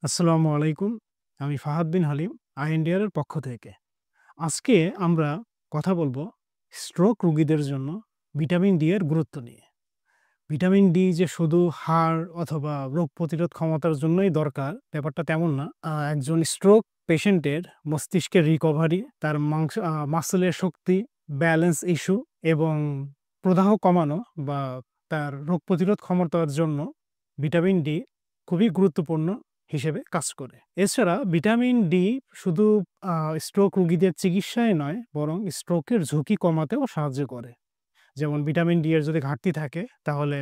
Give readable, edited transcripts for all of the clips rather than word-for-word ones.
আসসালামু আলাইকুম। আমি ফাহাদ বিন হালিম, আইএনডিআর এর পক্ষ থেকে। আজকে আমরা কথা বলব স্ট্রোক রোগীদের জন্য ভিটামিন ডি এর গুরুত্ব নিয়ে। ভিটামিন ডি যে শুধু হাড় অথবা রোগ প্রতিরোধ ক্ষমতার জন্যই দরকার, ব্যাপারটা তেমন না। একজন স্ট্রোক পেশেন্টের মস্তিষ্কের রিকভারি, তার মাসলের শক্তি, ব্যালেন্স ইস্যু এবং প্রদাহ কমানো বা তার রোগ প্রতিরোধ ক্ষমতার জন্য ভিটামিন ডি খুবই গুরুত্বপূর্ণ হিসেবে কাজ করে। এছাড়া ভিটামিন ডি শুধু স্ট্রোক রোগীদের চিকিৎসায় নয়, বরং স্ট্রোকের ঝুঁকি কমাতেও সাহায্য করে। যেমন ভিটামিন ডি এর যদি ঘাটতি থাকে তাহলে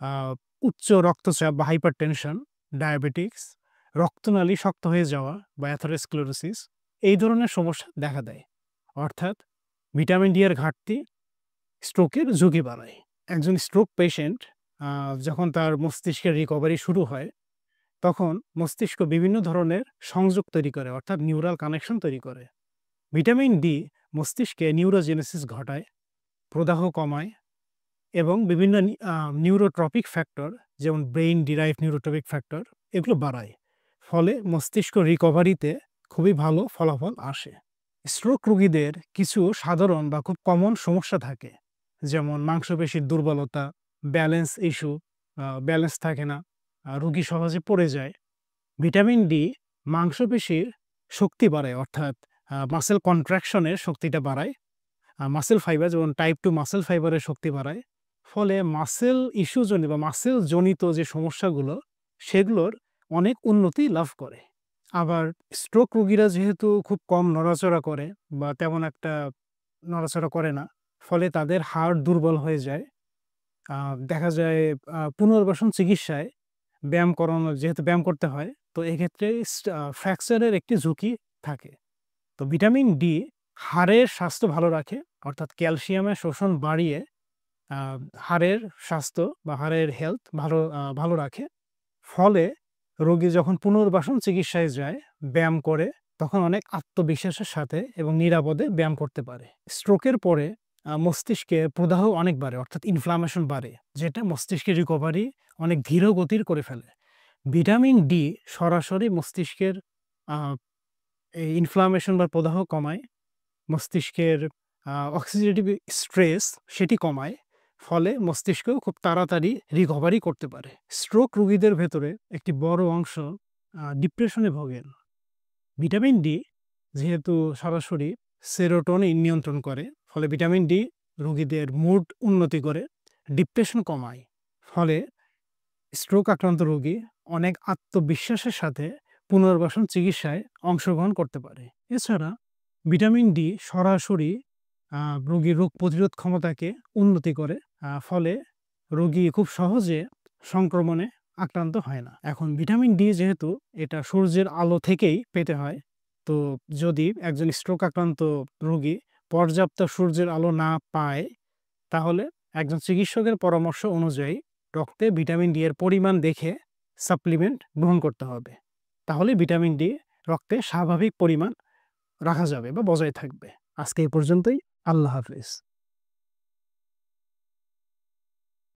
আ উচ্চ রক্তচাপ বা হাইপারটেনশন, ডায়াবেটিকস, রক্তনালী শক্ত হয়ে যাওয়া বা অ্যাথেরোস্ক্লেরোসিস এই ধরনের সমস্যা দেখা দেয়। অর্থাৎ ভিটামিন ডি এর ঘাটতি স্ট্রোকের ঝুঁকি বাড়ায়। একজন স্ট্রোক পেশেন্ট আ যখন তার মস্তিষ্কের রিকভারি শুরু হয়, তখন মস্তিষ্ক বিভিন্ন ধরনের সংযোগ তৈরি করে, অর্থাৎ নিউরাল কানেকশন তৈরি করে। ভিটামিন ডি মস্তিষ্কে নিউরোজেনেসিস ঘটায়, প্রদাহ কমায় এবং বিভিন্ন নিউরোট্রপিক ফ্যাক্টর যেমন ব্রেইন ডিরাইভড নিউরোট্রপিক ফ্যাক্টর এগুলো বাড়ায়। ফলে মস্তিষ্ক রিকভারিতে খুবই ভালো ফলাফল আসে। স্ট্রোক রোগীদের কিছু সাধারণ বা খুব কমন সমস্যা থাকে, যেমন মাংসপেশির দুর্বলতা, ব্যালেন্স ইস্যু, ব্যালেন্স থাকে না, রোগী সহজে পড়ে যায়। ভিটামিন ডি মাংসপেশির শক্তি বাড়ায়, অর্থাৎ মাসেল কন্ট্রাকশনের শক্তিটা বাড়ায়। মাসেল ফাইবার যেমন টাইপ 2 মাসেল ফাইবারের শক্তি বাড়ায়। ফলে মাসেল ইস্যু জনিত বা মাসেল জনিত যে সমস্যাগুলো সেগুলোর অনেক উন্নতি লাভ করে। আবার স্ট্রোক রোগীরা যেহেতু খুব কম নড়াচড়া করে বা তেমন একটা নড়াচড়া করে না, ফলে তাদের হাড় দুর্বল হয়ে যায়। দেখা যায় পুনর্বাসন চিকিৎসায় ব্যায়াম করানো, যেহেতু ব্যায়াম করতে হয়, তো এক্ষেত্রে ফ্র্যাকচারের একটি ঝুঁকি থাকে। তো ভিটামিন ডি হাড়ের স্বাস্থ্য ভালো রাখে, অর্থাৎ ক্যালসিয়ামের শোষণ বাড়িয়ে আ হাড়ের স্বাস্থ্য বা হাড়ের হেলথ ভালো রাখে। ফলে রোগী যখন পুনর্বাসন চিকিৎসায় যায়, ব্যায়াম করে, তখন অনেক আত্মবিশ্বাসের সাথে এবং নিরাপদে ব্যায়াম করতে পারে। স্ট্রোকের পরে মস্তিষ্কে প্রদাহ অনেক বাড়ে, অর্থাৎ ইনফ্লামেশন বাড়ে, যেটা মস্তিষ্কের রিকভারি অনেক ধীর গতির করে ফেলে। ভিটামিন ডি সরাসরি মস্তিষ্কের আ এই ইনফ্লামেশন বা প্রদাহ কমায়, মস্তিষ্কের অক্সিডেটিভ স্ট্রেস সেটি কমায়। ফলে মস্তিষ্ক খুব তাড়াতাড়ি রিকভারি করতে পারে। স্ট্রোক রোগীদের ভেতরে একটি বড় অংশ ডিপ্রেশনে ভোগেন। ভিটামিন ডি যেহেতু সরাসরি সেরোটোনিন নিয়ন্ত্রণ করে, ফলে ভিটামিন ডি রোগীদের মুড উন্নতি করে, ডিপ্রেশন কমায়। ফলে স্ট্রোক আক্রান্ত রোগী অনেক আত্মবিশ্বাসের সাথে পুনর্বাসন চিকিৎসায় অংশগ্রহণ করতে পারে। এছাড়া ভিটামিন ডি সরাসরি রোগীর রোগ প্রতিরোধ ক্ষমতাকে উন্নতি করে, ফলে রোগী খুব সহজে সংক্রমণে আক্রান্ত হয় না। এখন ভিটামিন ডি যেহেতু এটা সূর্যের আলো থেকেই পেতে হয়, তো যদি একজন স্ট্রোক আক্রান্ত রোগী পর্যাপ্ত সূর্যের আলো না পায়, তাহলে একজন চিকিৎসকের পরামর্শ অনুযায়ী রক্তে ভিটামিন ডি এর পরিমাণ দেখে সাপ্লিমেন্ট গ্রহণ করতে হবে। তাহলে ভিটামিন ডি রক্তে স্বাভাবিক পরিমাণ রাখা যাবে বা বজায় থাকবে। আজকে এই পর্যন্তই। আল্লাহ হাফেজ।